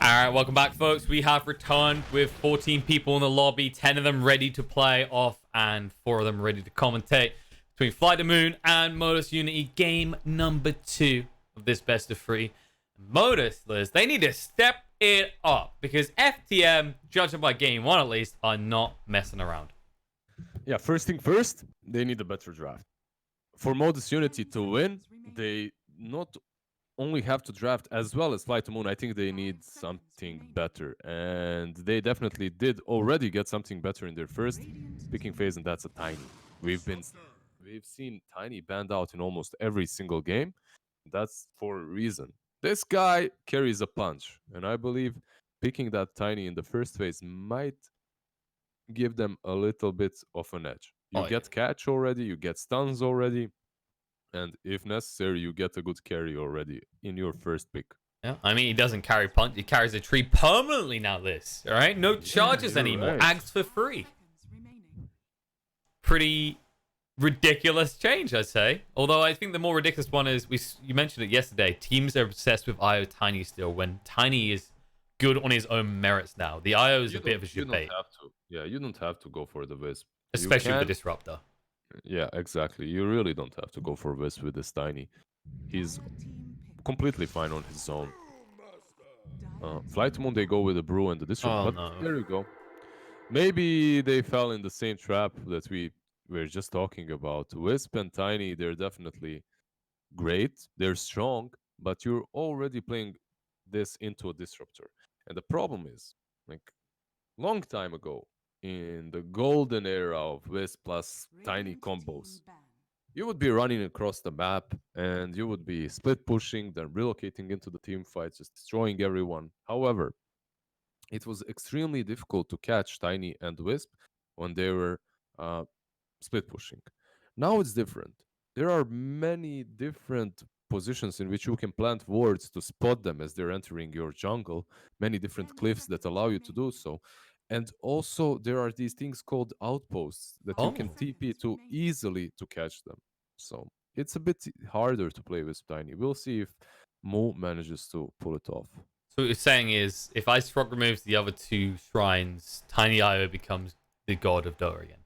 Alright, welcome back, folks. We have returned with 14 people in the lobby, 10 of them ready to play off, and 4 of them ready to commentate between FlyToMoom and Modus Unity, game number 2 of this best of 3. Modus, Liz, they need to step it up because FTM, judging by game 1 at least, are not messing around. Yeah, first thing first, they need a better draft. For Modus Unity to win, they not only have to draft as well as FlyToMoom. I think they need something better, and they definitely did already get something better in their first picking phase, and that's a Tiny. We've seen Tiny banned out in almost every single game. That's for a reason. This guy carries a punch, and I believe picking that Tiny in the first phase might give them a little bit of an edge. You get catch already, you get stuns already, and if necessary, you get a good carry already in your first pick. Yeah, I mean, he doesn't carry punch. He carries a tree permanently now, Liz. All right? No charges anymore. Right. Ags for free. Pretty ridiculous change, I'd say. Although I think the more ridiculous one is, you mentioned it yesterday, teams are obsessed with IO Tiny still, when Tiny is good on his own merits now. The IO is a bit of a shit bait. You don't have to go for the Wisp. Especially with the Disruptor. Yeah, exactly. You really don't have to go for Wisp with this Tiny. He's completely fine on his own. FlyToMoom, they go with the Brew and the Disruptor, but there you go. Maybe they fell in the same trap that we were just talking about. Wisp and Tiny, they're definitely great. They're strong, but you're already playing this into a Disruptor. And the problem is, like, long time ago, in the golden era of Wisp plus Tiny combos, you would be running across the map and you would be split pushing, then relocating into the team fights, just destroying everyone. However, it was extremely difficult to catch Tiny and Wisp when they were split pushing. Now it's different. There are many different positions in which you can plant wards to spot them as they're entering your jungle, many different cliffs that allow you to do so. And also there are these things called outposts that you can TP to easily to catch them. So it's a bit harder to play with Tiny. We'll see if Mo manages to pull it off. So what you're saying is, if Ice Rock removes the other 2 shrines, Tiny IO becomes the god of Dota again.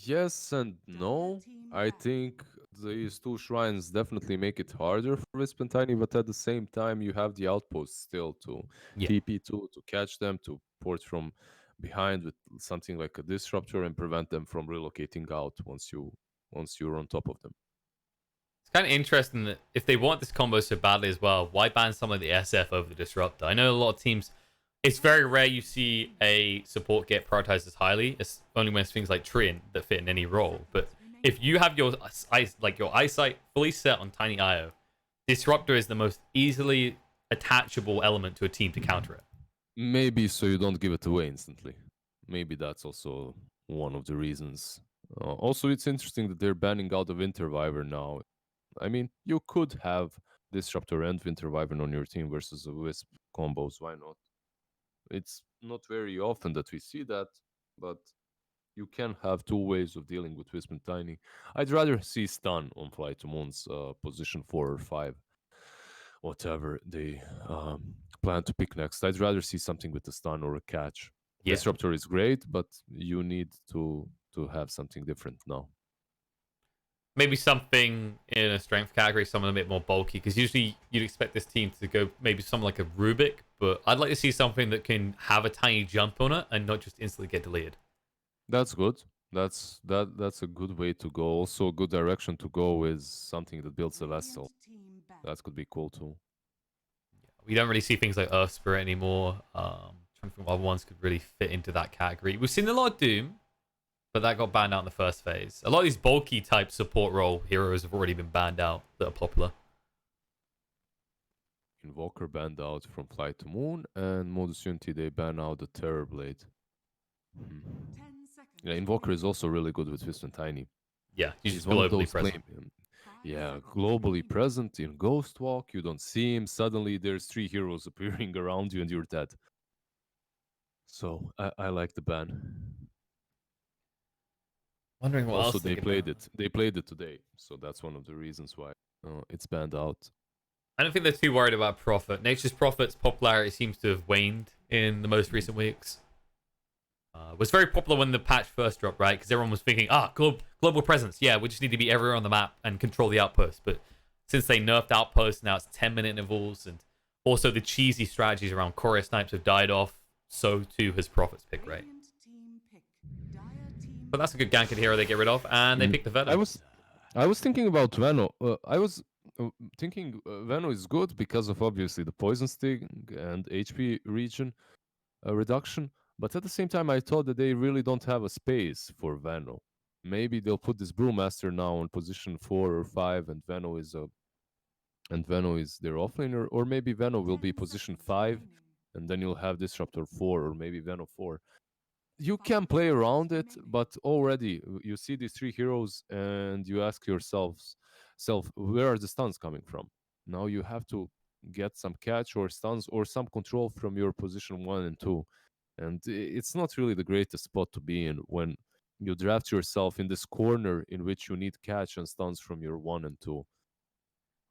Yes and no. I think these 2 shrines definitely make it harder for Wisp and Tiny, but at the same time, you have the outposts still to TP to catch them, to port from behind with something like a Disruptor and prevent them from relocating out once you're on top of them. It's kind of interesting that if they want this combo so badly as well, why ban some of the SF over the Disruptor? I know a lot of teams, it's very rare you see a support get prioritized as highly. It's only when it's things like Trian that fit in any role. But if you have your eyesight fully set on Tiny IO, Disruptor is the most easily attachable element to a team to counter it. Maybe so you don't give it away instantly. Maybe that's also one of the reasons. Also, it's interesting that they're banning out the Winter Wyvern now. I mean, you could have Disruptor and Winter Wyvern on your team versus a Wisp combos. Why not? It's not very often that we see that, but you can have 2 ways of dealing with Wisp and Tiny. I'd rather see stun on FlyToMoom's position 4 or 5, whatever they plan to pick next. I'd rather see something with a stun or a catch. Yeah. Disruptor is great, but you need to have something different now. Maybe something in a strength category, someone a bit more bulky, because usually you'd expect this team to go maybe something like a Rubik, but I'd like to see something that can have a tiny jump on it and not just instantly get deleted. That's good. That's a good way to go. Also, a good direction to go is something that builds a vessel. That could be cool too. We don't really see things like Earth Spirit anymore. Trying to think what other ones could really fit into that category. We've seen a lot of Doom, but that got banned out in the first phase. A lot of these bulky type support role heroes have already been banned out that are popular. Invoker banned out from FlyToMoom, and Modus Unity, they ban out the Terrorblade. Yeah, Invoker is also really good with Wisp and Tiny. Yeah, he's globally present. Globally present in Ghost Walk. You don't see him. Suddenly, there's 3 heroes appearing around you, and you're dead. So I like the ban. Wondering what also, they played it. They played it today, so that's one of the reasons why it's banned out. I don't think they're too worried about Prophet. Nature's Prophet's popularity seems to have waned in the most recent weeks. It was very popular when the patch first dropped, right? Because everyone was thinking, global presence. Yeah, we just need to be everywhere on the map and control the outpost. But since they nerfed outposts, now it's 10-minute intervals. And also the cheesy strategies around chorus snipes have died off. So too has Prophet's pick rate. But that's a good gank hero they get rid of. And they pick the Venom. I was thinking about Veno. I was thinking Veno is good because of obviously the poison sting and HP region reduction. But at the same time, I thought that they really don't have a space for Veno. Maybe they'll put this Brewmaster now on position 4 or 5, and Veno is their offlaner, or maybe Veno will be position 5, and then you'll have Disruptor 4, or maybe Veno 4. You can play around it, but already you see these 3 heroes, and you ask yourself, where are the stuns coming from? Now you have to get some catch or stuns or some control from your position 1 and 2. And it's not really the greatest spot to be in when you draft yourself in this corner in which you need catch and stuns from your 1 and 2.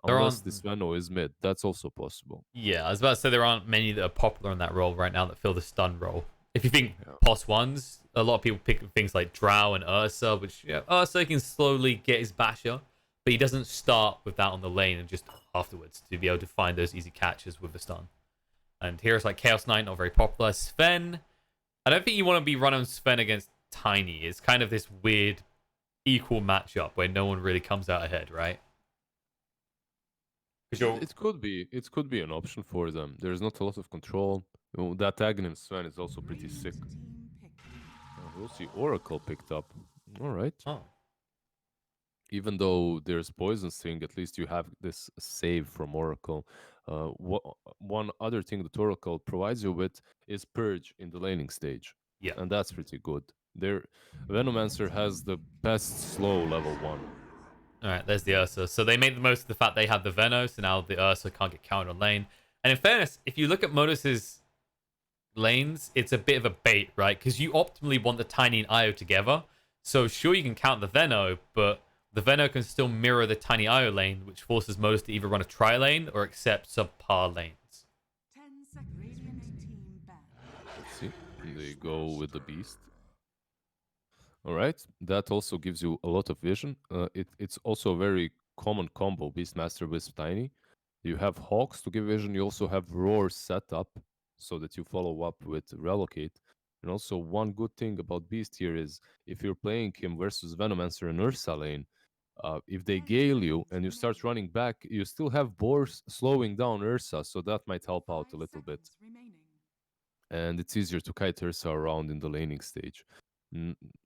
Unless this Veno is mid, that's also possible. Yeah, I was about to say there aren't many that are popular in that role right now that fill the stun role. If you think POS 1s, a lot of people pick things like Drow and Ursa, which Ursa can slowly get his basher, but he doesn't start with that on the lane and just afterwards to be able to find those easy catches with the stun. And heroes like Chaos Knight, not very popular. Sven, I don't think you want to be running Sven against Tiny. It's kind of this weird equal matchup where no one really comes out ahead, right? It could be an option for them. There's not a lot of control. That Aghanim Sven is also pretty sick. We'll see. Oracle picked up. All right. Oh. Even though there's Poison Sting, at least you have this save from Oracle. One other thing that Oracle provides you with is Purge in the laning stage. Yeah. And that's pretty good. Venomancer has the best slow level 1. Alright, there's the Ursa. So they made the most of the fact they have the Veno, so now the Ursa can't get counted on lane. And in fairness, if you look at Modus's lanes, it's a bit of a bait, right? Because you optimally want the Tiny and Io together. So sure, you can count the Veno, but the Veno can still mirror the Tiny Io lane, which forces Modus to either run a tri-lane or accept subpar lanes. Let's see. They go with the Beast. All right. That also gives you a lot of vision. It's also a very common combo, Beastmaster with Tiny. You have Hawks to give vision. You also have Roar set up so that you follow up with Relocate. And also one good thing about Beast here is if you're playing him versus Venomancer and Ursa lane, if they gale you and you start running back, you still have Boars slowing down Ursa, so that might help out a little bit. And it's easier to kite Ursa around in the laning stage.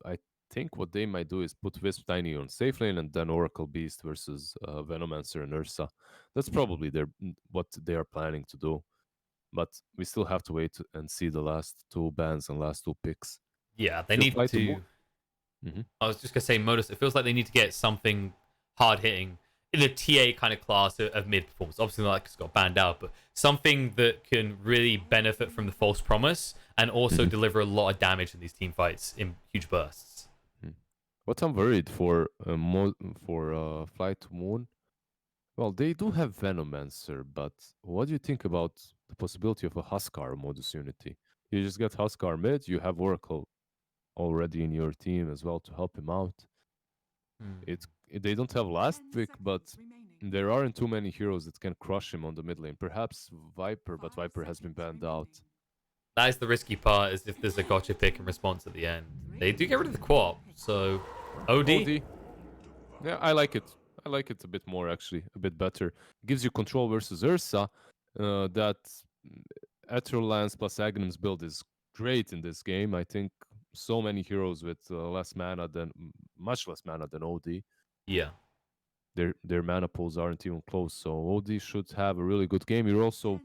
I think what they might do is put Wisp Tiny on safe lane and then Oracle Beast versus Venomancer and Ursa. That's probably what they are planning to do. But we still have to wait and see the last 2 bans and last 2 picks. Yeah, they need to... I was just going to say, Modus, it feels like they need to get something hard-hitting in the TA kind of class of mid-performance. Obviously, like it's got banned out, but something that can really benefit from the false promise and also deliver a lot of damage in these team fights in huge bursts. What I'm worried for FlyToMoom, well, they do have Venomancer, but what do you think about the possibility of a Huskar Modus Unity? You just get Huskar mid, you have Oracle already in your team as well to help him out. They don't have last pick, but there aren't too many heroes that can crush him on the mid lane. Perhaps Viper, but Viper has been banned out. That is the risky part, is if there's a gotcha pick in response at the end. They do get rid of the co-op, so OD. Yeah, I like it. I like it a bit more, actually. A bit better. It gives you control versus Ursa. That Ethereal Lance plus Aghanim's build is great in this game. I think so many heroes with much less mana than OD. Yeah. Their mana pools aren't even close, so OD should have a really good game. You're also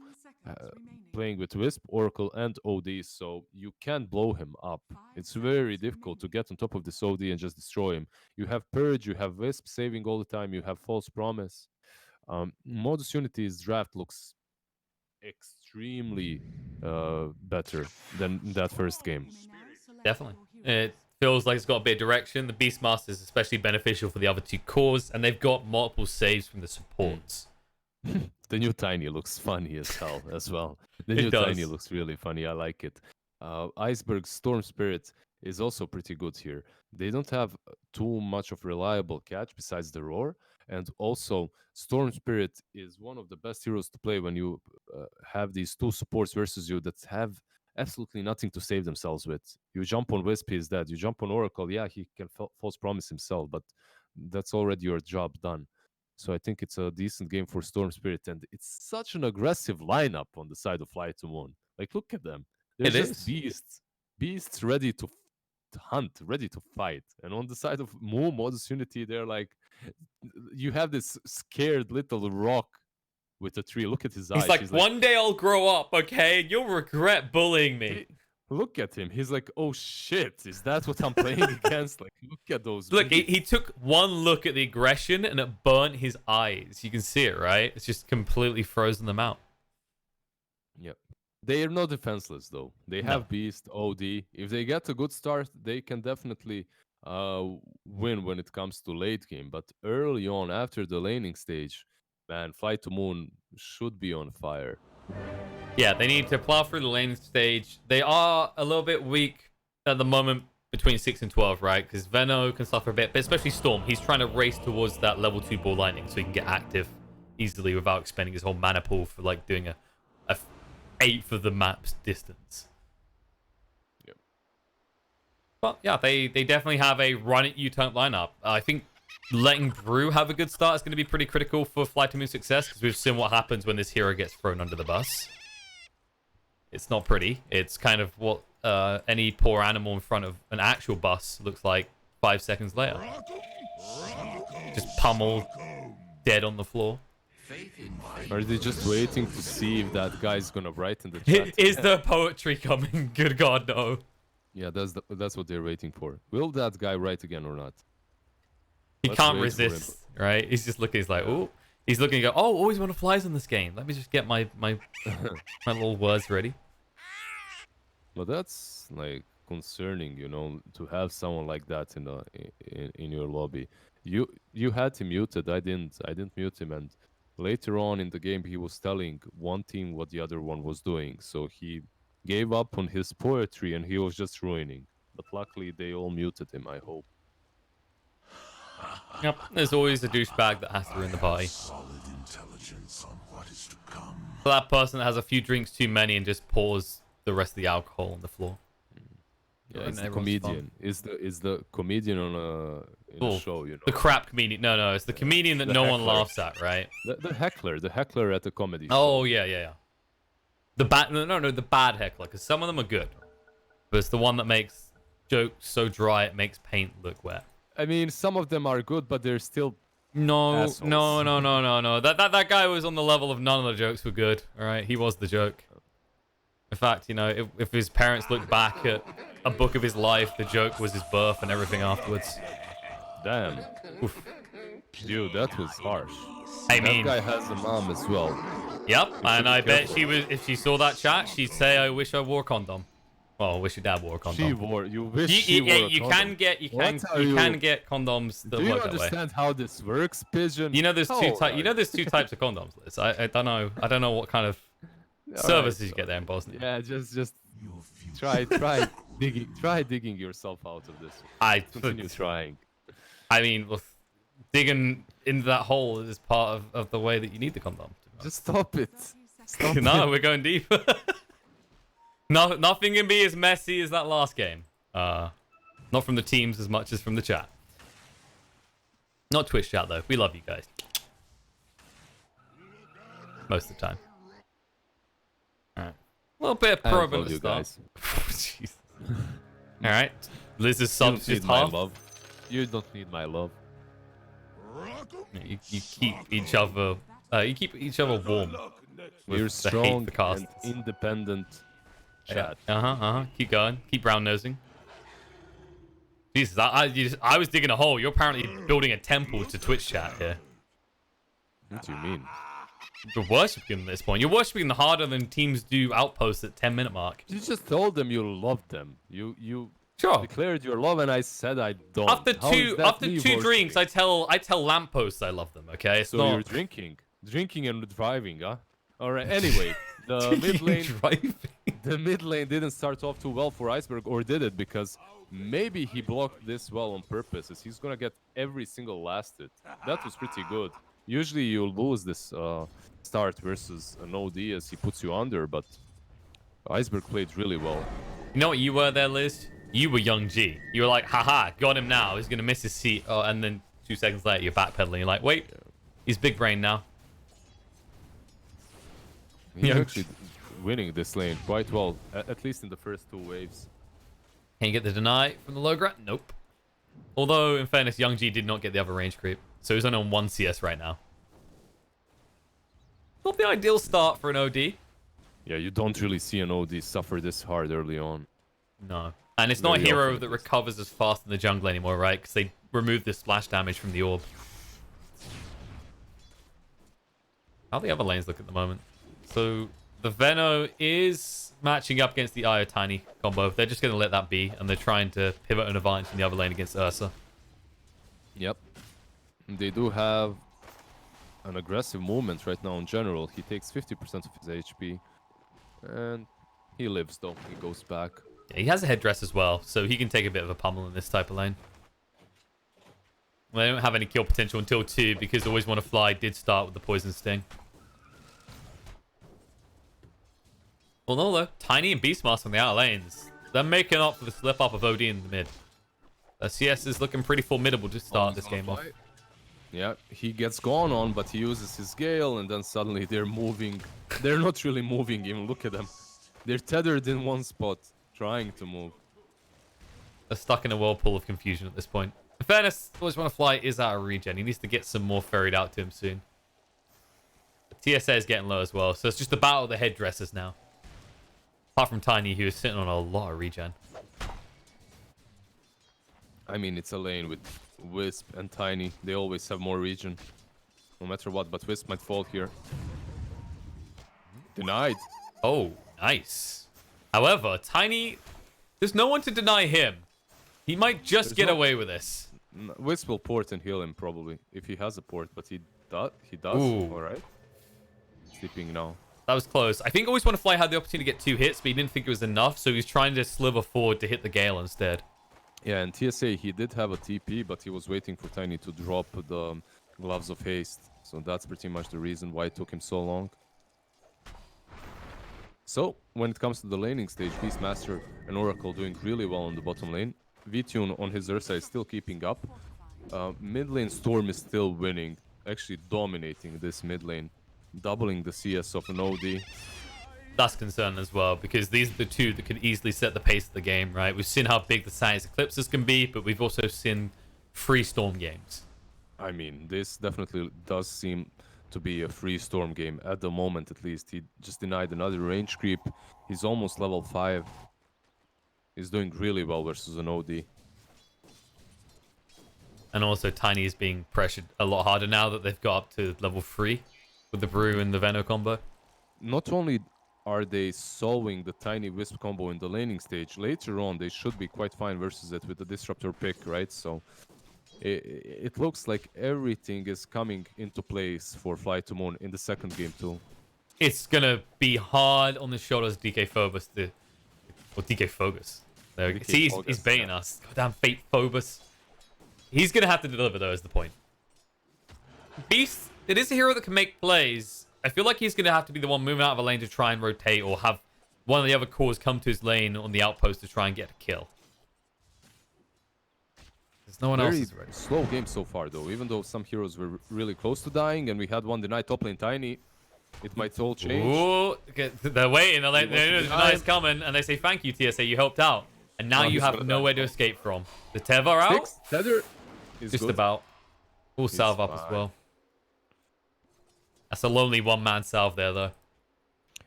playing with Wisp, Oracle, and OD, so you can blow him up. It's very difficult to get on top of this OD and just destroy him. You have Purge, you have Wisp saving all the time, you have False Promise. Modus Unity's draft looks extremely better than that first game. Definitely. It feels like it's got a bit of direction. The Beastmaster is especially beneficial for the other 2 cores, and they've got multiple saves from the supports. The new Tiny looks funny as hell as well. The new Tiny looks really funny. I like it. Iceberg Storm Spirit is also pretty good here. They don't have too much of reliable catch besides the roar, and also Storm Spirit is one of the best heroes to play when you have these two supports versus you that have absolutely nothing to save themselves with. You jump on Wisp, he's dead. You jump on Oracle, yeah, he can false promise himself, but that's already your job done. So I think it's a decent game for Storm Spirit, and it's such an aggressive lineup on the side of FlyToMoom. Like, look at them. They're just beasts ready to hunt, ready to fight. And on the side of Moom, Modus Unity, they're like, you have this scared little rock with a tree. Look at his eyes. He's like, one day I'll grow up, okay? And you'll regret bullying me. Look at him. He's like, oh shit, is that what I'm playing against? Like, look at those. Look, he took one look at the aggression and it burnt his eyes. You can see it, right? It's just completely frozen them out. Yep. They are not defenseless, though. They have Beast, OD. If they get a good start, they can definitely win when it comes to late game. But early on, after the laning stage, man, FlyToMoom should be on fire. Yeah, they need to plow through the laning stage. They are a little bit weak at the moment between 6 and 12, right? Because Veno can suffer a bit, but especially Storm. He's trying to race towards that level 2 ball lightning so he can get active easily without expending his whole mana pool for like doing a eighth of the map's distance. Yep. But yeah, they definitely have a run at you type lineup. I think letting Brew have a good start is going to be pretty critical for FlyToMoom's success, because we've seen what happens when this hero gets thrown under the bus. It's not pretty. It's kind of what any poor animal in front of an actual bus looks like 5 seconds later. Just pummeled, dead on the floor. Are they just waiting to see if that guy's gonna write in the chat? Is the poetry coming? Good God, no. Yeah, that's what they're waiting for. Will that guy write again or not? He can't resist, right? He's just looking. He's like, oh, he's looking. And go, oh, always want to flies in this game. Let me just get my my little words ready. Well, that's like concerning, you know, to have someone like that in your lobby. You had him muted. I didn't mute him, and later on in the game, he was telling one team what the other one was doing. So he gave up on his poetry and he was just ruining. But luckily, they all muted him, I hope. Yep, there's always a douchebag that has to ruin the party. Solid intelligence on what is to come. So that person that has a few drinks too many and just pours the rest of the alcohol on the floor. Yeah, it's the comedian. Is the comedian on a show, you know? The crap comedian. No, it's the comedian that no one laughs at, right? The heckler at the comedy. Oh, yeah. The bad, no, the bad heckler, because some of them are good, but it's the one that makes jokes so dry it makes paint look wet. I mean, some of them are good, but they're still assholes. No. That guy was on the level of none of the jokes were good. All right, he was the joke. In fact, you know, if his parents looked back at a book of his life, the joke was his birth and everything afterwards. Damn. Oof. Dude, that was harsh. I mean, that guy has a mom as well. Yep, and I bet she was. If she saw that chat, she'd say, "I wish I wore a condom." Well, I wish your dad wore a condom. She wore. You wish she wore a condom. You can get condoms that Do you work that way. understand how this works, Pigeon? You know, there's two types. You know, there's two types of condoms, Liz. I don't know. I don't know what kind of services you get there in Bosnia. Yeah, just try digging yourself out of this. Continue trying. I mean, digging into that hole is part of the way that you need the condom. Just stop it. No, we're going deep. Nothing can be as messy as that last game. Not from the teams as much as from the chat. Not Twitch chat, though. We love you guys. Most of the time. Alright. A little bit of probe at the start. Jeez. Alright. Liz's subs just half. You don't need my love. You keep each other warm. We're strong and independent chat. Keep going. Keep brown nosing. Jesus, I was digging a hole. You're apparently building a temple to Twitch chat here. What do you mean? You're worshipping at this point. You're worshipping harder than teams do outposts at 10-minute mark. You just told them you loved them. You sure declared your love, and I said I don't. After two drinks, I tell lampposts I love them. Okay, so you're drinking. Drinking and driving, huh? All right. Anyway, the mid lane, Driving. the mid lane didn't start off too well for Iceberg, or did it? Because maybe he blocked this well on purpose, as he's gonna get every single last hit. That was pretty good. Usually you lose this start versus an OD as he puts you under, but Iceberg played really well. You know what you were there, Liz? You were Young G. You were like, haha, got him now. He's going to miss his seat. Oh, and then 2 seconds later, you're backpedaling. You're like, wait, he's big brain now. He's actually winning this lane quite well, at least in the first 2 waves. Can you get the deny from the low ground? Nope. Although, in fairness, Young G did not get the other range creep. So he's only on 1 CS right now. Not the ideal start for an OD. Yeah, you don't really see an OD suffer this hard early on. No. And it's not a hero that recovers as fast in the jungle anymore, right? Because they removed the splash damage from the orb. How the other lanes look at the moment? So the Veno is matching up against the Io Tiny combo. They're just going to let that be, and they're trying to pivot an advantage in the other lane against Ursa. Yep. They do have an aggressive movement right now in general. He takes 50% of his HP. And he lives, though. He goes back. Yeah, he has a headdress as well, so he can take a bit of a pummel in this type of lane. Well, they don't have any kill potential until 2 because Always Wanna Fly did start with the Poison Sting. Well, no, though. Tiny and Beastmaster on the outer lanes. They're making up for the slip up of OD in the mid. CS is looking pretty formidable to start this game off. Yeah, he gets gone on, but he uses his Gale, and then suddenly they're moving. They're not really moving even. Look at them. They're tethered in one spot, trying to move. They're stuck in a whirlpool of confusion at this point. In fairness, Always Wanna Fly is out of regen. He needs to get some more ferried out to him soon. The TSA is getting low as well, so it's just the battle of the headdresses now. Apart from Tiny, who is sitting on a lot of regen. I mean, it's a lane with Wisp and Tiny. They always have more regen, no matter what, but Wisp might fall here. Denied. Oh, nice. However, Tiny, there's no one to deny him. He might just get away with this. Wisp will port and heal him, probably, if he has a port, but he does. Ooh. All right. Sleeping now. That was close. I think Always Wanna Fly had the opportunity to get 2 hits, but he didn't think it was enough, so he was trying to sliver forward to hit the Gale instead. Yeah, and TSA, he did have a TP, but he was waiting for Tiny to drop the Gloves of Haste. So that's pretty much the reason why it took him so long. So, when it comes to the laning stage, Beastmaster and Oracle doing really well on the bottom lane. V-Tune on his Ursa is still keeping up. Mid lane Storm is still winning, actually dominating this mid lane, doubling the CS of an OD. That's concerning as well, because these are the 2 that could easily set the pace of the game, right? We've seen how big the Science Eclipses can be, but we've also seen free Storm games. I mean, this definitely does seem to be a free Storm game, at the moment at least. He just denied another range creep. He's almost level 5. He's doing really well versus an OD. And also Tiny is being pressured a lot harder now that they've got up to level 3 with the Brew and the Veno combo. Not only are they solving the Tiny Wisp combo in the laning stage, later on they should be quite fine versus it with the Disruptor pick, right? So it looks like everything is coming into place for FlyToMoom in the second game too. It's gonna be hard on the shoulders of DK Phobos to... Or DK Phobos. There we go. See, he's baiting us. Goddamn fate Phobos. He's gonna have to deliver though, is the point. Beast, it is a hero that can make plays. I feel like he's going to have to be the one moving out of a lane to try and rotate, or have one of the other cores come to his lane on the outpost to try and get a kill. There's no one else is ready. Slow game so far, though. Even though some heroes were really close to dying, and we had one deny top lane Tiny, it might all change. Ooh, they're waiting. They know the deny is coming, and they say, thank you, TSA, you helped out. And now you have nowhere to escape from. The Tether out? Tether is just good. about. We'll salve up as well. That's a lonely one-man salve there, though.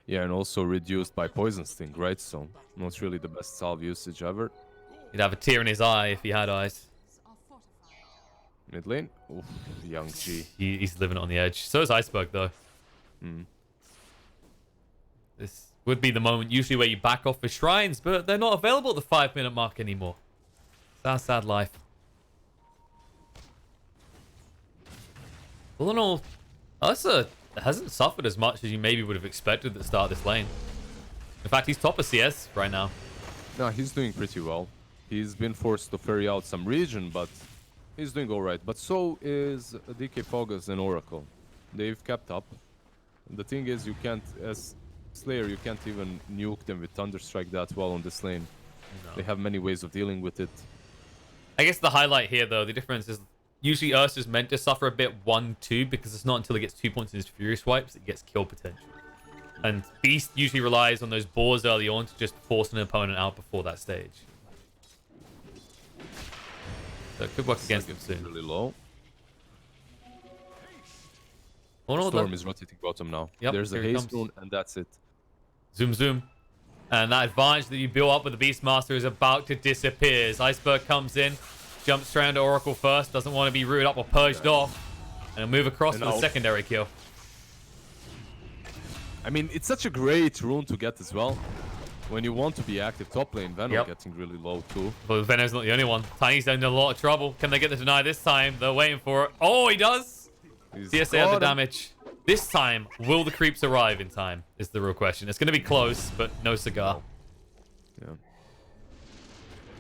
Yeah, and also reduced by Poison Sting, right? So, not really the best salve usage ever. He'd have a tear in his eye if he had eyes. Mid lane? Oof, Young G. He's living on the edge. So is Iceberg, though. This would be the moment usually where you back off for shrines, but they're not available at the 5-minute mark anymore. Sad, sad life. All in all, that's a hasn't suffered as much as you maybe would have expected at the start of this lane. In fact, he's top of CS right now. No, he's doing pretty well. He's been forced to ferry out some region, but he's doing all right. But so is DK Fogus and Oracle. They've kept up. The thing is, you can't, as Slayer, you can't even nuke them with Thunderstrike that well on this lane. No. They have many ways of dealing with it. I guess the highlight here, though, the difference is usually Ursa's meant to suffer a bit 1-2 because it's not until he gets 2 points in his Fury swipes that he gets kill potential. And Beast usually relies on those boars early on to just force an opponent out before that stage. So it could work against him soon. Really low. Storm is rotating bottom now. Yep, there's a haste rune, and that's it. Zoom, zoom. And that advantage that you build up with the Beastmaster is about to disappear. As Iceberg comes in, jumps straight onto Oracle first, doesn't want to be rooted up or purged off, and he'll move across for the secondary kill. I mean, it's such a great rune to get as well. When you want to be active top lane, Venom getting really low too. But Venom's not the only one. Tiny's in a lot of trouble. Can they get the deny this time? They're waiting for it. Oh, he does! CSA the damage. This time, will the creeps arrive in time? Is the real question. It's going to be close, but no cigar. Yeah.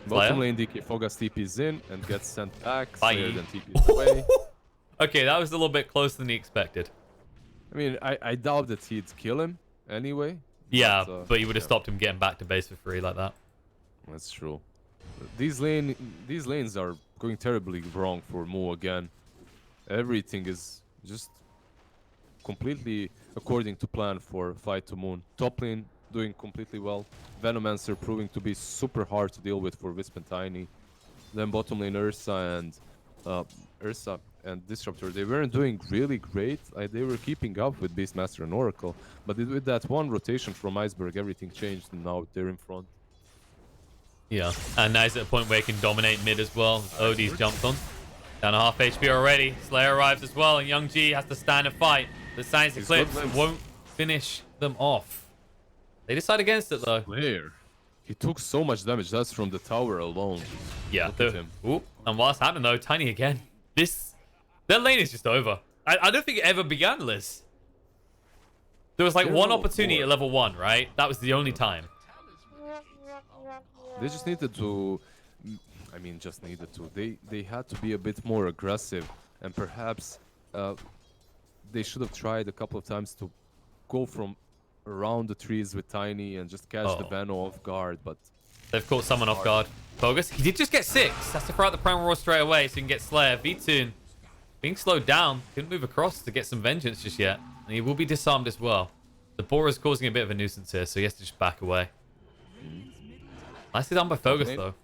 Bottom lane DK Fogas TP's in and gets sent back. Slayer then TP's away. Okay, that was a little bit closer than he expected. I mean, I doubt that he'd kill him anyway. Yeah, but he would have stopped him getting back to base for free like that. That's true. These lanes are going terribly wrong for Mu again. Everything is just completely according to plan for FlyToMoom. Top lane doing completely well. Venomancer proving to be super hard to deal with for Wisp and Tiny. Then bottom lane Ursa and Disruptor, they weren't doing really great. They were keeping up with Beastmaster and Oracle, but with that one rotation from Iceberg, everything changed, and now they're in front. Yeah, and now he's at a point where he can dominate mid as well. OD's jumped on. Down to half HP already. Slayer arrives as well, and Young G has to stand and fight. The Science Eclipse won't finish them off. They decide against it, though. Slayer. He took so much damage. That's from the tower alone. Yeah. Look at him. Ooh, and whilst happening, though, Tiny again. Their lane is just over. I don't think it ever began, Liz. There was like one opportunity at level 1, right? That was the only time. They just needed to... I mean, just needed to. They had to be a bit more aggressive, and perhaps they should have tried a couple of times to go from around the trees with Tiny and just catch the Vano off guard, but... They've caught someone off guard. Bogus. He did just get 6. Has to throw out the Primal Roar straight away so he can get Slayer. V-Tune being slowed down. Couldn't move across to get some vengeance just yet. And he will be disarmed as well. The boar is causing a bit of a nuisance here, so he has to just back away. Nicely done by Bogus, though.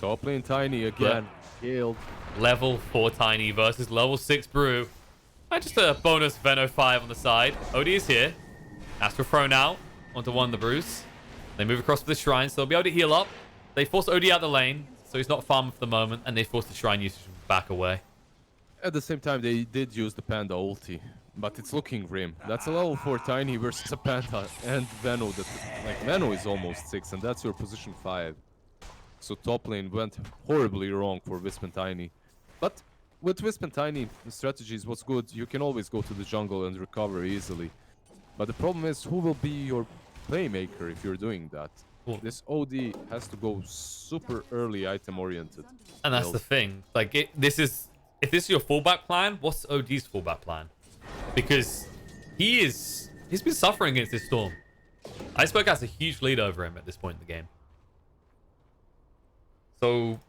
Top lane Tiny again. Killed. Level 4 Tiny versus level 6 Brew. And just a bonus Veno 5 on the side. OD is here. Astral thrown out onto one of the Brews. They move across to the shrine, so they'll be able to heal up. They force OD out the lane, so he's not farming for the moment, and they force the shrine usage back away. At the same time, they did use the Panda ulti, but it's looking grim. That's a level 4 Tiny versus a Panda and Veno. Veno is almost 6, and that's your position 5. So top lane went horribly wrong for Wisp and Tiny. But with Wisp and Tiny, the strategy is what's good. You can always go to the jungle and recover easily. But the problem is, who will be your playmaker if you're doing that? Cool. This OD has to go super early item oriented. And that's the thing. Like, if this is your fallback plan, what's OD's fallback plan? Because he's been suffering against this Storm. Iceberg has a huge lead over him at this point in the game. So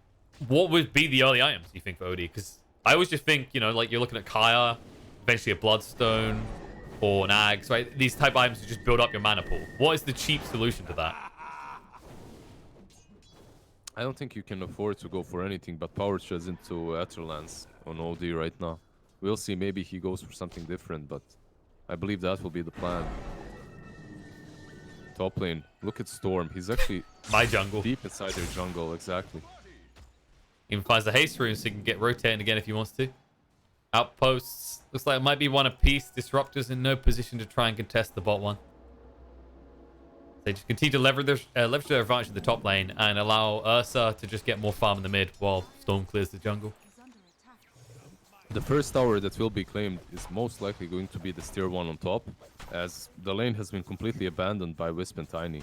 what would be the early items, you think, for OD? Because I always just think, you know, like you're looking at Kaya, eventually a Bloodstone, or an Axe, right? These type items to just build up your mana pool. What is the cheap solution to that? I don't think you can afford to go for anything but Power Treads into Aetherlands on OD right now. We'll see, maybe he goes for something different, but I believe that will be the plan. Top lane, look at Storm. He's actually my jungle. Deep inside their jungle, exactly. Even finds the haste rune so he can get rotating again if he wants to. Outposts. Looks like it might be one apiece. Disruptors in no position to try and contest the bot one. They just continue to leverage their advantage in the top lane and allow Ursa to just get more farm in the mid while Storm clears the jungle. The first tower that will be claimed is most likely going to be the tier 1 on top, as the lane has been completely abandoned by Wisp and Tiny.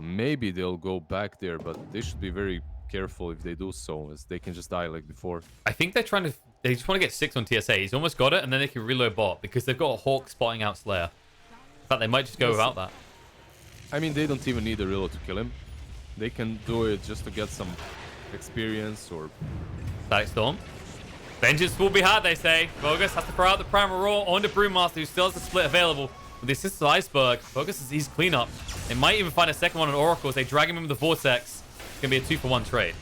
Maybe they'll go back there, but they should be very careful if they do so, as they can just die like before. I think they're trying to... They just want to get 6 on TSA. He's almost got it, and then they can reload bot, because they've got a Hawk spotting out Slayer. In fact, they might just go without that. I mean, they don't even need a reload to kill him. They can do it just to get some experience or... Static Storm. Vengeance will be had, they say. Bogus has to throw out the Primal Roar onto Brewmaster, who still has the split available. With the assist of Iceberg, Bogus is easy cleanup. They might even find a second one on Oracle as they drag him in with the Vortex. It's going to be a 2-for-1 trade.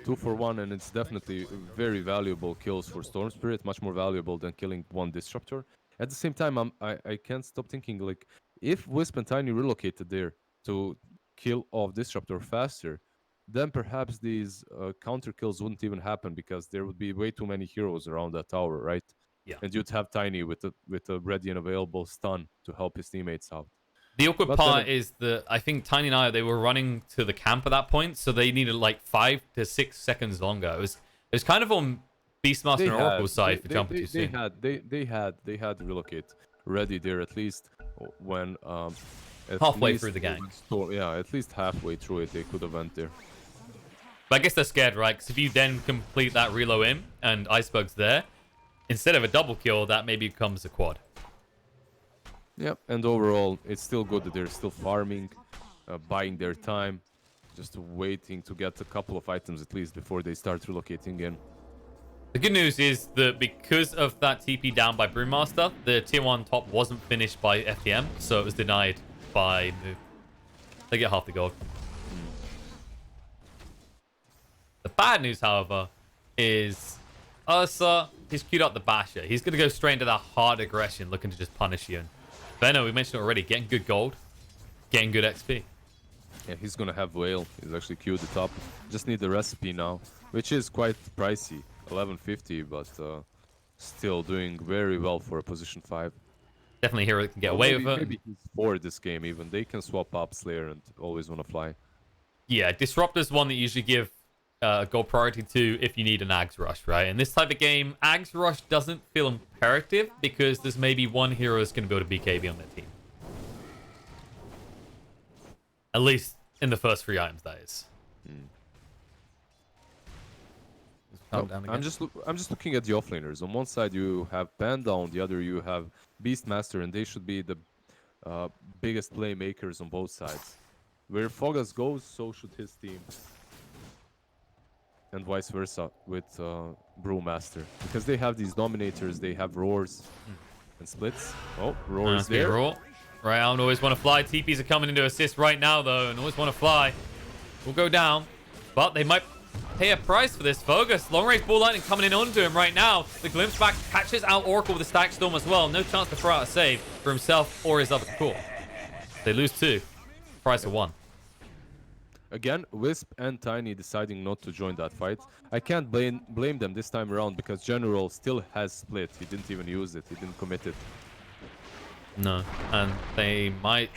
2-for-1, and it's definitely very valuable kills for Storm Spirit, much more valuable than killing one Disruptor. At the same time, I can't stop thinking, like, if Wisp and Tiny relocated there to kill off Disruptor faster, then perhaps these counter kills wouldn't even happen, because there would be way too many heroes around that tower, right? Yeah. And you'd have Tiny with a ready and available stun to help his teammates out. The awkward part is that I think Tiny and I, they were running to the camp at that point, so they needed like 5 to 6 seconds longer. It was kind of on Beastmaster and Oracle's side for jumping too soon. They had to relocate ready there at least when halfway through the game. Yeah, at least halfway through it, they could have went there. But I guess they're scared, right? Because if you then complete that reload in and Iceberg's there, instead of a double kill, that maybe becomes a quad. Yep, and overall, it's still good that they're still farming, buying their time, just waiting to get a couple of items at least before they start relocating in. The good news is that because of that TP down by Brewmaster, the tier 1 top wasn't finished by FTM, so it was denied by Move. They get half the gold. The bad news, however, is Ursa, he's queued up the Basher. He's going to go straight into that hard aggression, looking to just punish you. And Venno, we mentioned it already, getting good gold, getting good XP. Yeah, he's going to have Whale. He's actually queued the top. Just need the recipe now, which is quite pricey. 1150, but still doing very well for a position 5. Definitely a hero that can get away with it. Maybe he's 4 this game even. They can swap up Slayer and always want to fly. Yeah, Disruptor's one that you usually give gold priority to if you need an Ags Rush, right? In this type of game, Ags Rush doesn't feel imperative because there's maybe one hero that's going to build a BKB on their team. At least in the first 3 items, that is. I'm just looking at the offlaners. On one side you have Panda, on the other you have Beastmaster, and they should be the biggest playmakers on both sides. Where Fogas goes, so should his team. And vice versa with Brewmaster. Because they have these Dominators, they have Roars and Splits. Oh, Roar is there. Roar. Right, I don't always want to fly. TPs are coming into assist right now, though, and always want to fly. Will go down, but they might pay a price for this. Fogus, long range ball lightning coming in onto him right now. The glimpse back catches out Oracle with the stack storm as well. No chance to throw out a save for himself or his other core. They lose 2. Price of 1. Again, Wisp and Tiny deciding not to join that fight. I can't blame them this time around because General still has split. He didn't even use it. He didn't commit it. No, and they might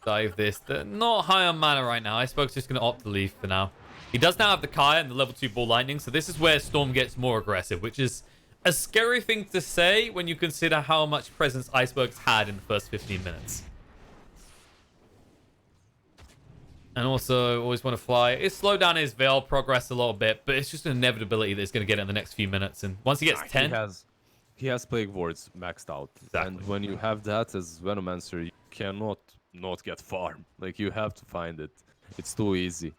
dive this. They're not high on mana right now. Iceberg's just going to opt to leave for now. He does now have the Kaya and the level 2 ball lightning, so this is where Storm gets more aggressive, which is a scary thing to say when you consider how much presence Iceberg's had in the first 15 minutes. And also, always want to fly. It slowed down his Veil progress a little bit, but it's just an inevitability that he's going to get it in the next few minutes. And once he gets 10... He has Plague Wards maxed out. Exactly. And when you have that as Venomancer, you cannot not get farm. Like, you have to find it. It's too easy.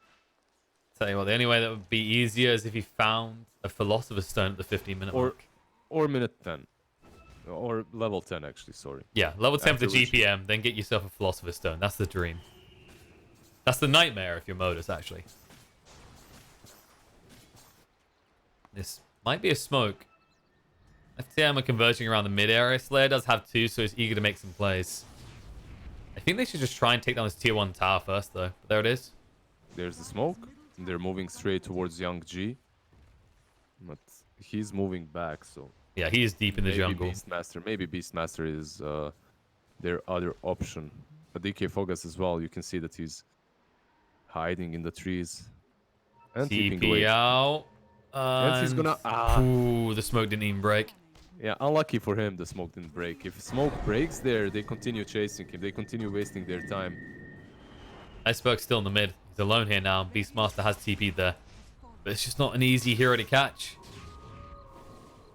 Tell you what, the only way that would be easier is if he found a Philosopher's Stone at the 15-minute mark. Or minute 10. Or level 10, actually, sorry. Yeah, level 10 for GPM, then get yourself a Philosopher's Stone. That's the dream. That's the nightmare if you're Modus, actually. This might be a smoke. FTM are converging around the mid area. Slayer does have 2, so he's eager to make some plays. I think they should just try and take down this tier 1 tower first, though. But there it is. There's the smoke. They're moving straight towards Young G. But he's moving back, so... Yeah, he is deep in the jungle. Maybe Beastmaster is their other option. But DK Fogas as well, you can see that he's hiding in the trees. And TP out. And he's gonna... Ooh, the smoke didn't even break. Yeah, unlucky for him, the smoke didn't break. If smoke breaks there, they continue chasing him. They continue wasting their time. Iceberg's still in the mid. He's alone here now. Beastmaster has TP'd there. But it's just not an easy hero to catch.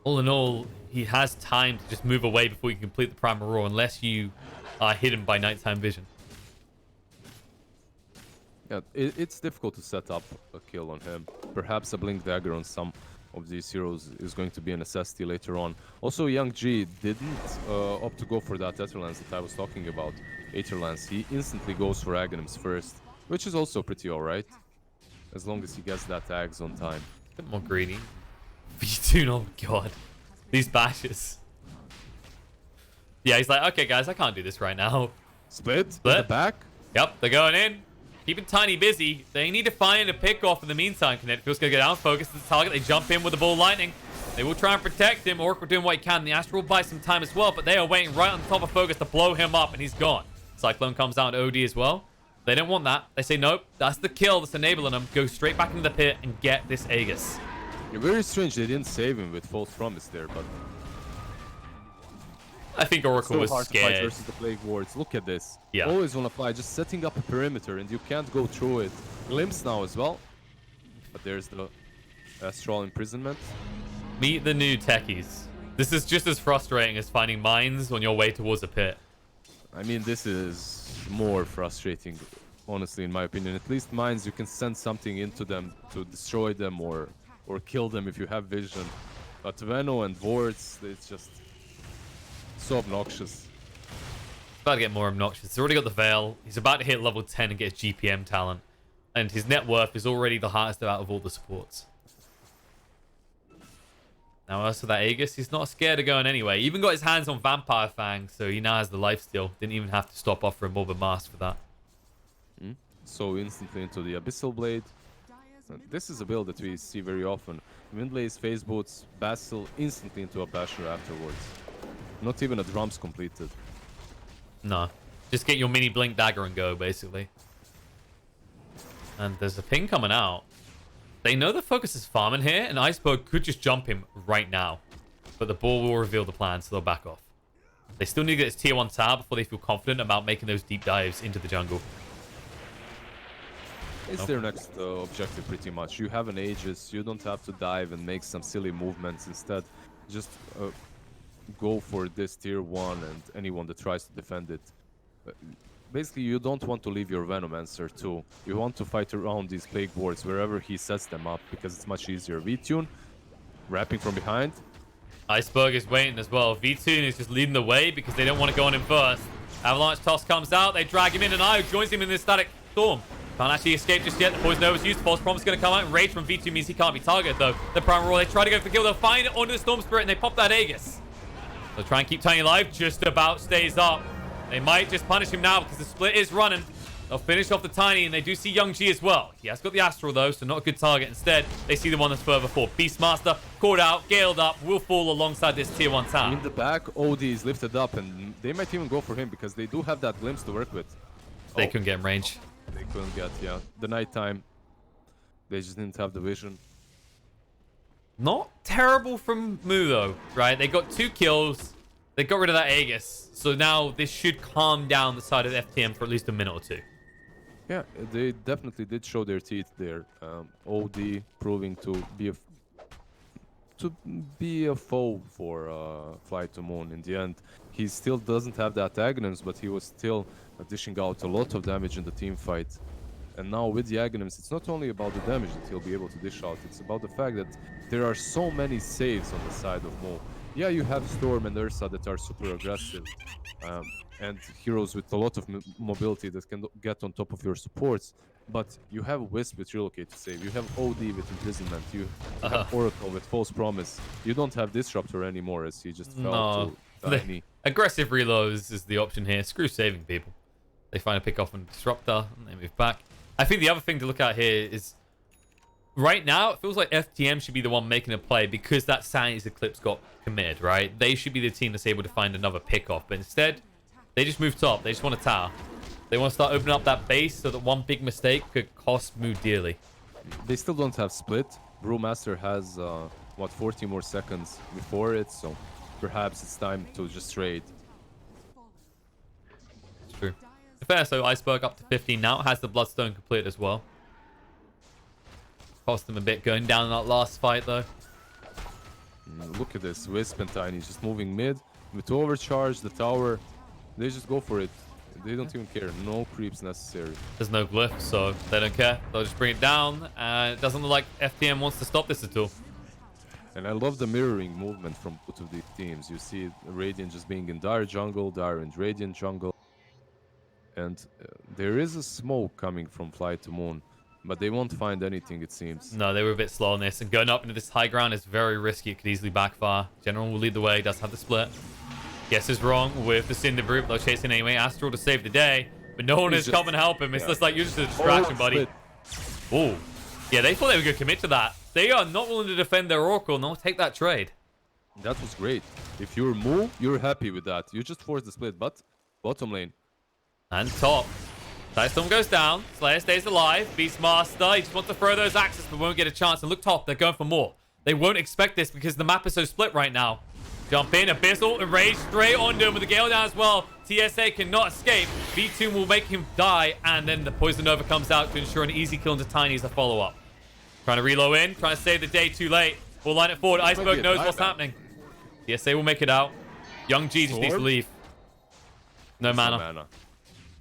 All in all, he has time to just move away before you can complete the Primal Roar, unless you are hidden by nighttime vision. Yeah, it's difficult to set up a kill on him. Perhaps a Blink Dagger on some of these heroes is going to be a necessity later on. Also, Young G didn't opt to go for that Aetherlance that I was talking about. Aetherlance, he instantly goes for Aghanims first, which is also pretty alright, as long as he gets that Ags on time. A bit more greedy. V2, oh god. These bashes. Yeah, he's like, okay guys, I can't do this right now. Split? In the back? Yep, they're going in. Keeping Tiny busy. They need to find a pick off in the meantime. Kinetic Field's going to get out, focus the target. They jump in with the Ball Lightning. They will try and protect him. Oracle doing what he can. The Astral will buy some time as well, but they are waiting right on top of Focus to blow him up, and he's gone. Cyclone comes out OD as well. They don't want that. They say, nope, that's the kill that's enabling them. Go straight back into the pit and get this Aegis. Yeah, very strange they didn't save him with False Promise there, but... I think Oracle was hard scared. To fight versus the Plague Wards. Look at this. Yeah. Always want to fly, just setting up a perimeter, and you can't go through it. Glimpse now as well. But there's the Astral Imprisonment. Meet the new techies. This is just as frustrating as finding mines on your way towards a pit. I mean, this is more frustrating, honestly, in my opinion. At least mines, you can send something into them to destroy them or kill them if you have vision. But Veno and Wards, it's just so obnoxious. About to get more obnoxious. He's already got the Veil. He's about to hit level 10 and get his GPM talent. And his net worth is already the highest out of all the supports. Now, as for that Aegis, he's not scared of going anyway. He even got his hands on Vampire Fang, so he now has the lifesteal. Didn't even have to stop off for a Morbid Mask for that. So instantly into the Abyssal Blade. This is a build that we see very often. Windlace, Phase Boots, Basil, instantly into a Basher afterwards. Not even a drum's completed. No. Just get your mini Blink Dagger and go, basically. And there's a ping coming out. They know the Focus is farming here, and Iceberg could just jump him right now. But the ball will reveal the plan, so they'll back off. They still need to get his tier 1 tower before they feel confident about making those deep dives into the jungle. It's their next objective, pretty much. You have an Aegis, you don't have to dive and make some silly movements. Instead, just go for this tier 1 and anyone that tries to defend it. Basically, you don't want to leave your Venomancer too. You want to fight around these Plague Wards wherever he sets them up, because it's much easier. V-Tune, wrapping from behind. Iceberg is waiting as well. V-Tune is just leading the way because they don't want to go on him first. Avalanche Toss comes out, they drag him in, and Io joins him in this Static Storm. Can't actually escape just yet. The Poison Nova's used. False Promise is going to come out. And Rage from V2 means he can't be targeted, though. The Primal Roar, they try to go for the kill. They'll find it onto the Storm Spirit, and they pop that Aegis. They'll try and keep Tiny alive. Just about stays up. They might just punish him now because the split is running. They'll finish off the Tiny, and they do see Young G as well. He has got the Astral, though, so not a good target. Instead, they see the one that's further forward. Beastmaster, caught out, galed up, will fall alongside this tier 1 tower. In the back, OD is lifted up, and they might even go for him because they do have that glimpse to work with. They couldn't get in range. They couldn't get, yeah. The nighttime, they just didn't have the vision. Not terrible from Moo, though, right? They got 2 kills. They got rid of that Aegis. So now this should calm down the side of FTM for at least a minute or 2. Yeah, they definitely did show their teeth there. OD proving to be a foe for FlyToMoom in the end. He still doesn't have that Aghanims, but he was still dishing out a lot of damage in the team fight. And now with the Aghanims, it's not only about the damage that he'll be able to dish out, it's about the fact that there are so many saves on the side of Mo. Yeah, you have Storm and Ursa that are super aggressive, and heroes with a lot of mobility that can get on top of your supports, but you have Wisp with Relocate to save, you have OD with Imprisonment, you have Oracle with False Promise. You don't have Disruptor anymore, as he just fell to Tiny. Aggressive reloads is the option here. Screw saving people. They find a pick off on Disruptor, and they move back. I think the other thing to look at here is, right now, it feels like FTM should be the one making a play because that Sanity's Eclipse got committed, right? They should be the team that's able to find another pick off, but instead, they just move top. They just want a tower. They want to start opening up that base so that one big mistake could cost Moo dearly. They still don't have Split. Brewmaster has, what, 40 more seconds before it, so perhaps it's time to just trade. It's true. Fair, so Iceberg up to 15 now. Has the Bloodstone complete as well. Cost them a bit going down in that last fight, though. Look at this. Wisp and Tiny just moving mid. With overcharge, the tower, they just go for it. They don't even care. No creeps necessary. There's no glyph, so they don't care. They'll just bring it down. And it doesn't look like FTM wants to stop this at all. And I love the mirroring movement from both of these teams. You see Radiant just being in Dire jungle, Dire and Radiant jungle. And there is a smoke coming from FlyToMoom, but they won't find anything, it seems. No, they were a bit slow on this. And going up into this high ground is very risky. It could easily backfire. General will lead the way. Does have the split. Guess is wrong with the Cinder Brute. They'll chase in anyway. Astral to save the day. But no one is coming to help him. It's just like, you're just a distraction, buddy. Oh. Yeah, they thought they were going to commit to that. They are not willing to defend their Oracle. No, take that trade. That was great. If you're Moo, you're happy with that. You just force the split, but bottom lane. And top. Storm goes down. Slayer stays alive. Beastmaster, he just wants to throw those axes, but won't get a chance. And look top, they're going for more. They won't expect this because the map is so split right now. Jump in, Abyssal, and Rage straight onto him with the Gale down as well. TSA cannot escape. V2 will make him die, and then the Poison Nova comes out to ensure an easy kill into Tiny as a follow-up. Trying to reload in, trying to save the day too late. We'll line it forward. Iceberg knows what's happening. TSA will make it out. Young G just needs to leave. No mana.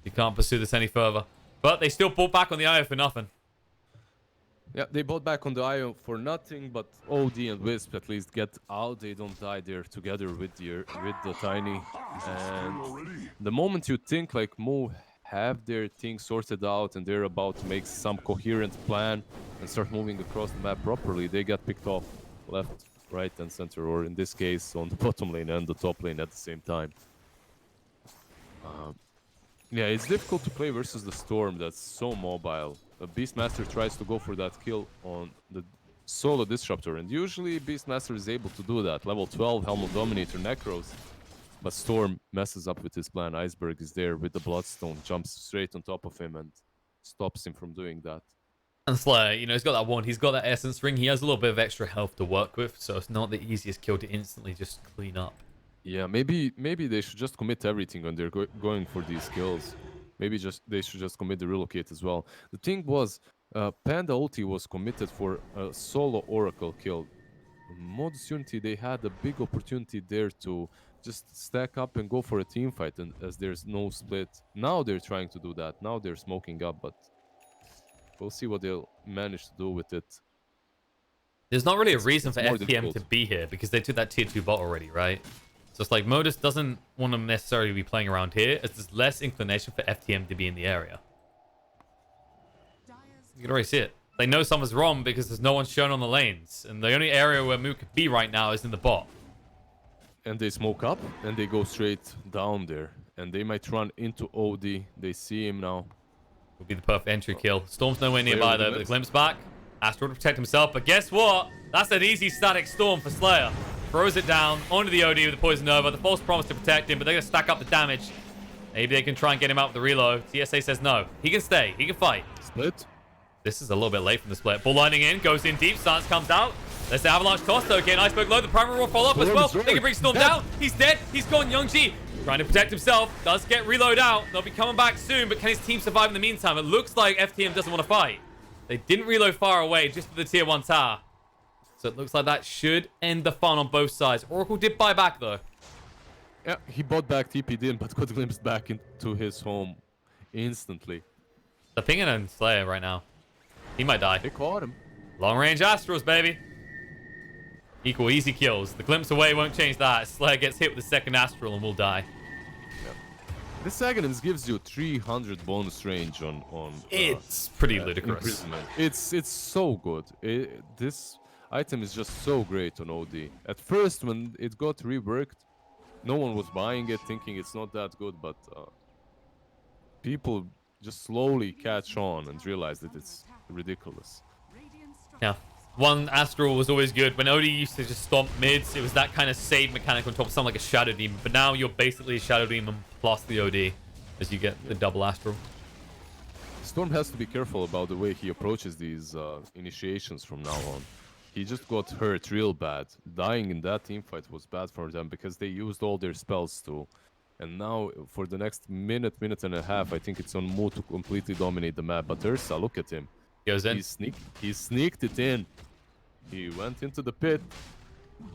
You can't pursue this any further. But they still bought back on the IO for nothing. Yeah, they bought back on the IO for nothing, but OD and Wisp at least get out. They don't die there together with the Tiny. And the moment you think like Moo have their things sorted out and they're about to make some coherent plan and start moving across the map properly, they get picked off left, right, and center, or in this case on the bottom lane and the top lane at the same time. Yeah, it's difficult to play versus the Storm that's so mobile. Beastmaster tries to go for that kill on the solo Disruptor, and usually Beastmaster is able to do that. Level 12, Helmet Dominator, Necros. But Storm messes up with his plan. Iceberg is there with the Bloodstone, jumps straight on top of him and stops him from doing that. And Slayer, you know, he's got that one. He's got that Essence Ring. He has a little bit of extra health to work with, so it's not the easiest kill to instantly just clean up. Yeah, maybe they should just commit everything when they're going for these kills. Maybe they should just commit the relocate as well. The thing was, Panda ulti was committed for a solo Oracle kill. Modus Unity, they had a big opportunity there to just stack up and go for a team fight, and as there's no split. Now they're trying to do that. Now they're smoking up, but we'll see what they'll manage to do with it. There's not really a reason for FTM to be here because they took that tier 2 bot already, right? So it's like Modus doesn't want to necessarily be playing around here, as there's less inclination for FTM to be in the area. You can already see it. They know something's wrong because there's no one shown on the lanes, and the only area where Moo could be right now is in the bot. And they smoke up, and they go straight down there. And they might run into OD. They see him now. Would be the perfect entry kill. Storm's nowhere nearby though, but the Glimpse back. Astral to protect himself, but guess what? That's an easy static Storm for Slayer. Throws it down onto the OD with the Poison Nova. The false promise to protect him, but they're going to stack up the damage. Maybe they can try and get him out with the reload. TSA says no. He can stay. He can fight. Split. This is a little bit late from the split. Bull lining in. Goes in deep. Stance comes out. There's the Avalanche toss though. Again, Iceberg low. The primary roar follow up as well. They can bring Storm down. He's dead. He's gone. Young G trying to protect himself. Does get reload out. They'll be coming back soon, but can his team survive in the meantime? It looks like FTM doesn't want to fight. They didn't reload far away, just for the tier 1 tower. So it looks like that should end the fun on both sides. Oracle did buy back, though. Yeah, he bought back, TP'd in, but got glimpsed back into his home instantly. They're pinging on Slayer right now. He might die. They caught him. Long-range Astrals, baby. Equal easy kills. The glimpse away won't change that. Slayer gets hit with the second Astral and will die. Yep. This Aghanim's gives you 300 bonus range on it's pretty ludicrous. It's so good. This item is just so great on OD. At first, when it got reworked, no one was buying it, thinking it's not that good, but people just slowly catch on and realize that it's ridiculous. Yeah. One Astral was always good. When OD used to just stomp mids, it was that kind of save mechanic on top of something like a Shadow Demon. But now you're basically a Shadow Demon plus the OD as you get the double Astral. Storm has to be careful about the way he approaches these initiations from now on. he just got hurt real bad. Dying in that team fight was bad for them because they used all their spells too. And now for the next minute and a half, I think it's on Mu to completely dominate the map. But Ursa, look at him. Goes in. He sneaked it in. He went into the pit.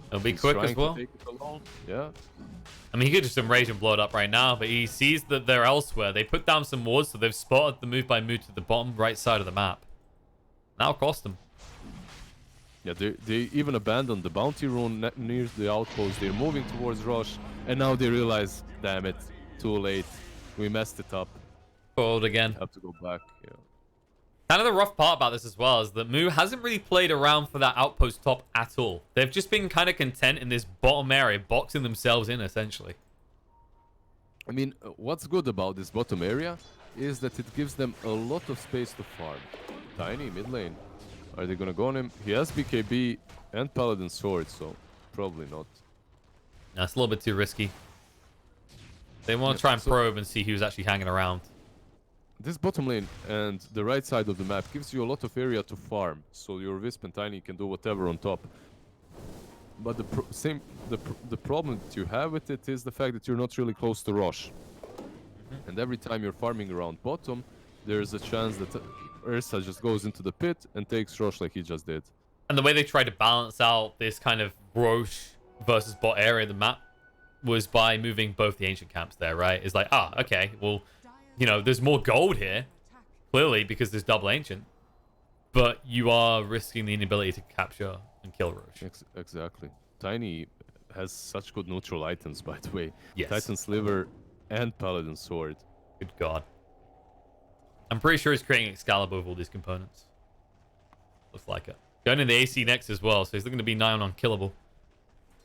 It'll be quick as well. Yeah. I mean, he could just enrage and blow it up right now, but he sees that they're elsewhere. They put down some wards, so they've spotted the move by Mu to the bottom right side of the map. That'll cost them. Yeah, they even abandoned the bounty rune near the outpost. They're moving towards Rosh, and now they realize, damn it, too late. We messed it up. Foiled again. Have to go back. Yeah. Kind of the rough part about this as well is that Mu hasn't really played around for that outpost top at all. They've just been kind of content in this bottom area, boxing themselves in, essentially. I mean, what's good about this bottom area is that it gives them a lot of space to farm. Tiny, mid lane. Are they gonna go on him? He has BKB and Paladin Sword, so probably not. That's a little bit too risky. They want to try and probe and see who's actually hanging around. This bottom lane and the right side of the map gives you a lot of area to farm, so your Wisp and Tiny can do whatever on top. But the problem that you have with it is the fact that you're not really close to Rosh. And every time you're farming around bottom, there's a chance that Ursa just goes into the pit and takes Rosh like he just did. And the way they tried to balance out this kind of Rosh versus bot area of the map was by moving both the ancient camps there, right? It's like, okay, well, you know, there's more gold here, clearly, because there's double ancient. But you are risking the inability to capture and kill Rosh. Exactly. Tiny has such good neutral items, by the way. Yes. Titan Sliver and Paladin Sword. Good God. I'm pretty sure he's creating Excalibur with all these components. Looks like it. Going in the AC next as well, so he's looking to be nigh on unkillable.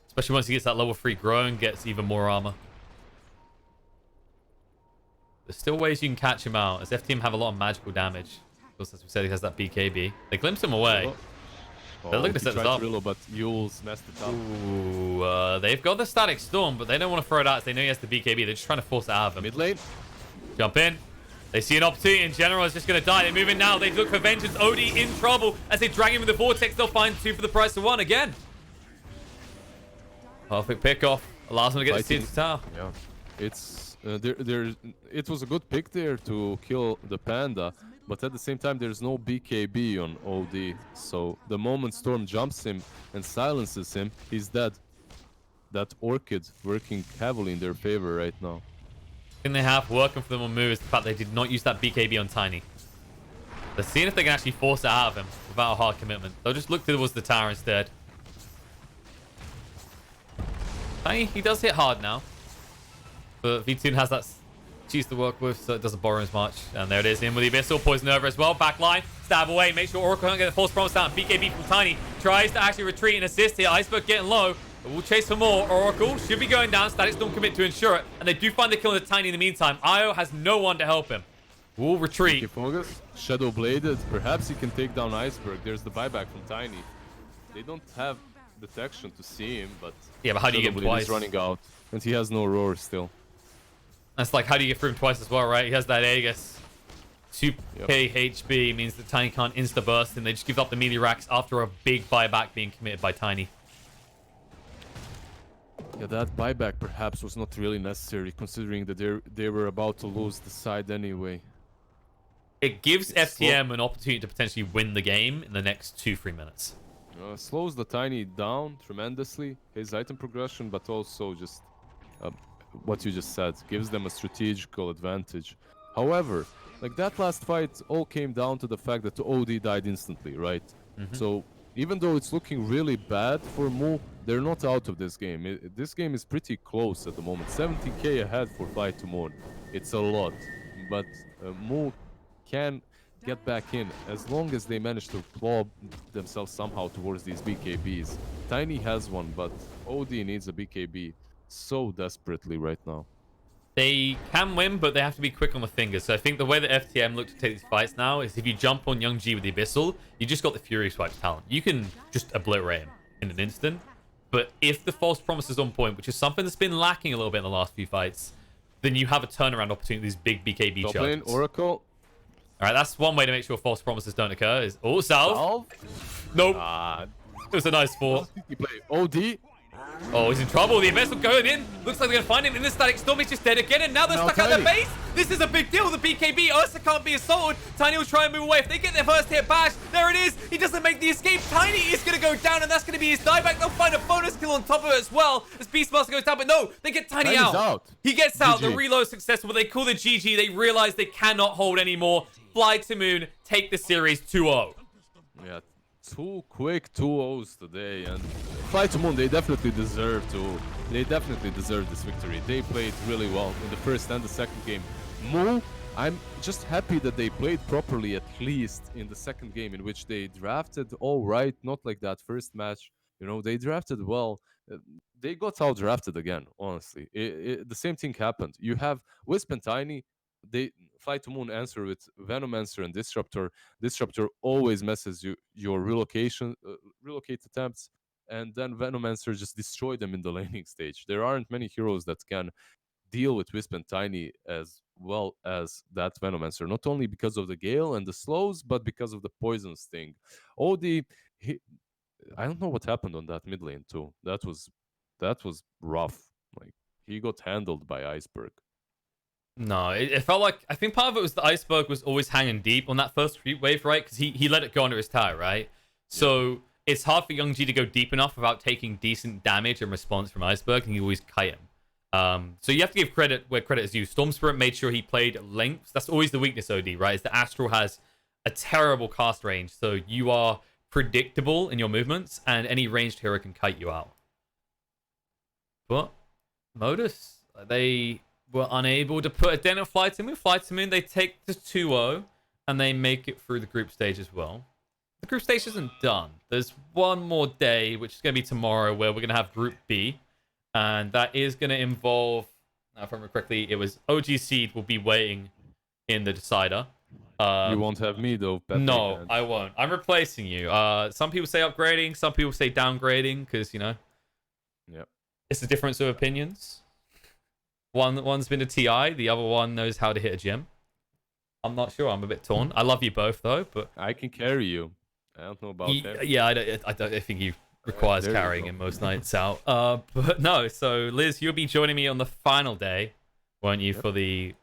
Especially once he gets that level 3 grow and gets even more armor. There's still ways you can catch him out, as FTM have a lot of magical damage. Of course, as we said, he has that BKB. They glimpse him away. They're looking to set this up. But Yule's messed it up. Ooh, they've got the Static Storm, but they don't want to throw it out as they know he has the BKB. They're just trying to force it out of him. Mid lane. Jump in. They see an opportunity, and General is just going to die. They move in now. They look for vengeance. Odie in trouble. As they drag him with the Vortex, they'll find 2 for the price of 1 again. Perfect pickoff. Allows them to get the Seeds Tower. Yeah. It's... it was a good pick there to kill the Panda, but at the same time there's no BKB on OD, so the moment Storm jumps him and silences him, he's dead. That Orchid working heavily in their favor right now. The thing they have working for them on Mu is the fact they did not use that BKB on Tiny. They're seeing if they can actually force it out of him without a hard commitment. They'll just look towards the tower instead. Tiny, he does hit hard now. But V-Tune has that cheese to work with, so it doesn't borrow as much. And there it is, in with the Abyssal. Poison over as well. Backline, stab away. Make sure Oracle can't get the false promise down. BKB from Tiny tries to actually retreat and assist here. Iceberg getting low, but we'll chase for more. Oracle should be going down. Static Storm commit to ensure it. And they do find the kill of the Tiny in the meantime. Io has no one to help him. We'll retreat. Focus. Shadow Bladed. Perhaps he can take down Iceberg. There's the buyback from Tiny. They don't have detection to see him, but... Yeah, but how do you get him twice? He's running out, and he has no roar still. That's like, how do you get through him twice as well, right? He has that Aegis. 2k HP means that Tiny can't insta-burst, and they just give up the melee racks after a big buyback being committed by Tiny. Yeah, that buyback perhaps was not really necessary, considering that they were about to lose the side anyway. It gives FTM an opportunity to potentially win the game in the next 2-3 minutes. Slows the Tiny down tremendously, his item progression, but also just what you just said, gives them a strategical advantage. However, like that last fight all came down to the fact that OD died instantly, right? So even though it's looking really bad for Mu, they're not out of this game. This game is pretty close at the moment. 70k ahead for FlyToMoom. It's a lot, but Mu can get back in as long as they manage to claw themselves somehow towards these BKBs. Tiny has one, but OD needs a BKB so desperately right now. They can win, but they have to be quick on the fingers. So I think the way that FTM look to take these fights now is if you jump on Young G with the Abyssal, you just got the Fury Swipe talent. You can just obliterate him in an instant. But if the false promise is on point, which is something that's been lacking a little bit in the last few fights, then you have a turnaround opportunity with these big BKB Top charges. lane, Oracle. All right, that's one way to make sure false promises don't occur. Is salve. Nope. It was a nice fort. He play OD. Oh, he's in trouble. The investment going in. Looks like they're going to find him in the static storm. He's just dead again, and now they're stuck out their base. This is a big deal. The BKB Ursa can't be assaulted. Tiny will try and move away. If they get their first hit bash, there it is. He doesn't make the escape. Tiny is going to go down, and that's going to be his dieback. They'll find a bonus kill on top of it as well as Beastmaster goes down, but no, they get Tiny out. He gets out. The reload successful, but they call the GG. They realize they cannot hold anymore. FlyToMoom take the series 2-0. Yeah. 2 quick 2-0s today, and FlyToMoom, they definitely deserve this victory. They played really well in the first and the second game. Moo, I'm just happy that they played properly, at least in the second game, in which they drafted all right, not like that first match. You know, they drafted well. They got out drafted again, honestly. The same thing happened. You have Wisp and Tiny. They FlyToMoom answer with Venomancer and Disruptor. Disruptor always messes your relocate attempts, and then Venomancer just destroy them in the laning stage. There aren't many heroes that can deal with Wisp and Tiny as well as that Venomancer, not only because of the Gale and the slows, but because of the poison sting. OD, I don't know what happened on that mid lane too. That was rough. Like, he got handled by Iceberg. No, it felt like, I think part of it was the Iceberg was always hanging deep on that first creep wave, right? Because he let it go under his tower, right? So it's hard for Young G to go deep enough without taking decent damage and response from Iceberg, and you always kite him. So you have to give credit where credit is due. Storm Spirit made sure he played lengths. That's always the weakness, OD, right? Is the Astral has a terrible cast range, so you are predictable in your movements, and any ranged hero can kite you out. But Modus, they were unable to put a dent on FlyToMoom. FlyToMoom, they take the 2-0, and they make it through the group stage as well. The group stage isn't done. There's one more day, which is going to be tomorrow, where we're going to have Group B, and that is going to involve, now if I remember correctly, it was OG Seed will be waiting in the decider. You won't have me, though. No, I won't. I'm replacing you. Some people say upgrading, some people say downgrading, because, you know, it's a difference of opinions. One's been a TI, the other one knows how to hit a gym. I'm not sure. I'm a bit torn. I love you both, though, but I can carry you. I don't know about that. Yeah, I don't think you requires carrying in most nights out. But no. So Liz, you'll be joining me on the final day, won't you? For the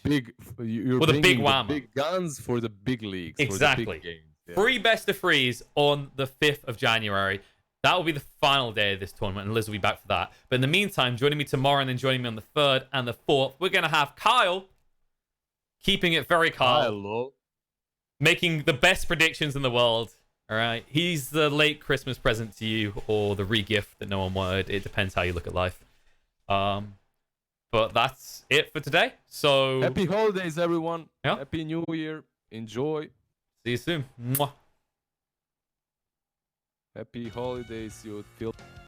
big, you're for the big whammer, big guns for the big leagues. Exactly. For the big games. Yeah. 3 best of 3s on the 5th of January. That will be the final day of this tournament, and Liz will be back for that. But in the meantime, joining me tomorrow and then joining me on the 3rd and the 4th, we're going to have Kyle, keeping it very calm, making the best predictions in the world. All right, he's the late Christmas present to you, or the re-gift that no one wanted. It depends how you look at life. But that's it for today. So happy holidays, everyone. Yeah. Happy New Year. Enjoy. See you soon. Mwah. Happy holidays, you feel.